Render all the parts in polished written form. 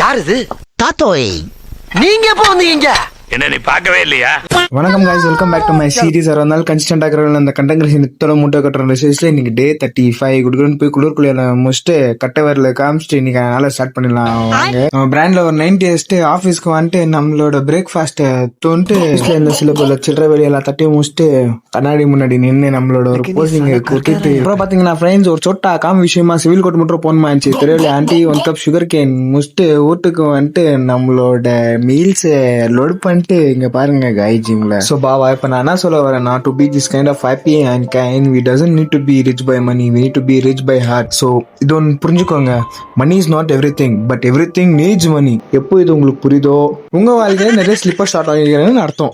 யார் இது? தாத்தோய் நீங்க எப்போ வந்தீங்க? என்ன நீ பார்க்கவே இல்லையா? வணக்கம் guys, welcome back to my series. ஒரு நாள் கன்சிஸ்டன்ட் ஆகிறவங்க அந்த கண்டென்ட் நித்தோட மூட்டை கட்டுற ரிசர்ச்ல இன்னைக்கு டே 35 குடுக்குறேன்னு போய் குளிர்குள்ள முடிச்சுட்டு கட்டை வரல காமிச்சிட்டு இன்னைக்கு அதனால ஸ்டார்ட் பண்ணிடலாம். வாங்க நம்ம பிராண்ட்ல ஒரு 90 வச்சுட்டு ஆஃபீஸ்க்கு வந்துட்டு நம்மளோட பிரேக்ஃபாஸ்ட் தோன்ட்டு இந்த சில பல சில்லற வெளியெல்லாம் தட்டி முடிச்சுட்டு கண்ணாடி முன்னாடி நின்று நம்மளோட ஒரு போசிங் கூட்டிட்டு அப்புறம் பாத்தீங்கன்னா ஃப்ரெண்ட்ஸ் ஒரு சொட்டா காமி விஷயமா சிவில் கோட் மட்டும் போன் ஆச்சு தெரியல. ஆண்டி 1 கப் சுகர் கேன் முடிச்சுட்டு வீட்டுக்கு வந்துட்டு நம்மளோட மீல்ஸ் லோட் பண்ணிட்டு இங்க பாருங்க கை ஜிம்ல. சோ பாவா இப்ப நான் என்ன சொல்ல வரேன்னா, to be this kind of happy and kind we doesn't need to be rich by money, we need to be rich by heart. so இது ஒன்று புரிஞ்சுக்கோங்க, money is not everything but everything needs money. எப்போ இது உங்களுக்கு புரியுதோ உங்க வாழ்க்கையில நிறைய ஸ்லிப்பர் ஸ்டார்ட் ஆகிக்கிறேன்னு அர்த்தம்.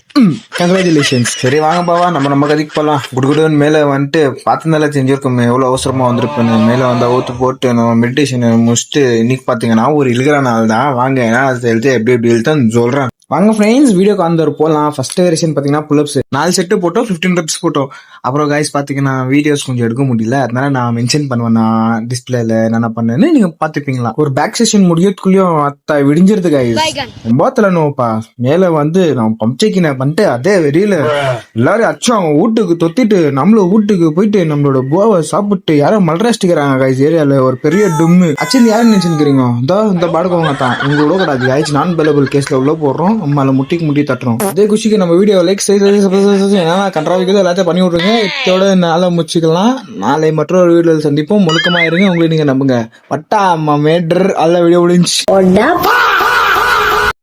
கங்க்ராச்சுலேஷன்ஸ். சரி வாங்க பாவா நம்ம கதைக்கு போகலாம். குடுகுடுன்னு மேலே வந்துட்டு பார்த்துனால செஞ்சிருக்கோமே, எவ்வளோ அவசரமா வந்திருப்பேன்னு. மேலே வந்தா ஊத்து போட்டு நம்ம மெடிடேஷன் முடிச்சுட்டு இன்னைக்கு பாத்தீங்கன்னா ஒரு இழுக்கிற நாள் தான். வாங்க ஏன்னா அது எழுத்து எப்படி எப்படி எழுத்தான் சொல்றேன். வாங்க ஃப்ரெண்ட்ஸ் வீடியோ காந்தர் போகலாம். ஃபர்ஸ்ட் வெர்ஷன் பாத்தீங்கன்னா புல்அப்ஸ் 4 செட்டு போட்டோம், 15 reps போட்டோம். அப்புறம் கைஸ் பாத்தீங்கன்னா வீடியோஸ் கொஞ்சம் எடுக்க முடியல, அதனால நான் மென்ஷன் பண்ணுவேன் நான் டிஸ்பிளேல என்ன பண்ணேன்னு நீங்க பாத்துப்பீங்களா. ஒரு பேக் செஷன் முடியறதுக்குள்ளயும் அத்த விடிஞ்சிருது கைஸ். ரொம்ப தலைப்பா மேல வந்து நான் பம்ப்சேக்கின பண்ணிட்டு அதே வெளியில எல்லாரும் அச்சும் அவங்க வீட்டுக்கு தொத்திட்டு நம்மளும் வீட்டுக்கு போயிட்டு நம்மளோட கோவை சாப்பிட்டு யாரோ மல்ராஸ்டிக்கிறாங்க கைஸ். ஏரியால ஒரு பெரிய டும்மு ஆக்சுவலி யாரும் நினைச்சுக்கிறீங்க இந்த பாடுக்கவங்க தான் உங்களோட கூடாது கைஸ். நான் பெலபிள் கேஸ்ல உள்ள போடுறோம், நம்மள முட்டிக்கு முட்டி தட்டுறோம். அதே குஷிக்கு நம்ம வீடியோ லைக் கண்ட்ராவிக்கு எல்லாத்தையும் பண்ணி விட்ருங்க. இதோட நாளை முடிச்சுக்கலாம். நாளை மற்றொரு வீடியோ சந்திப்போம். முழுக்கமா இருங்க, உங்களை நீங்க நம்புங்க. பட்டா மேட்ரு அல்ல வீடியோ முடிஞ்சு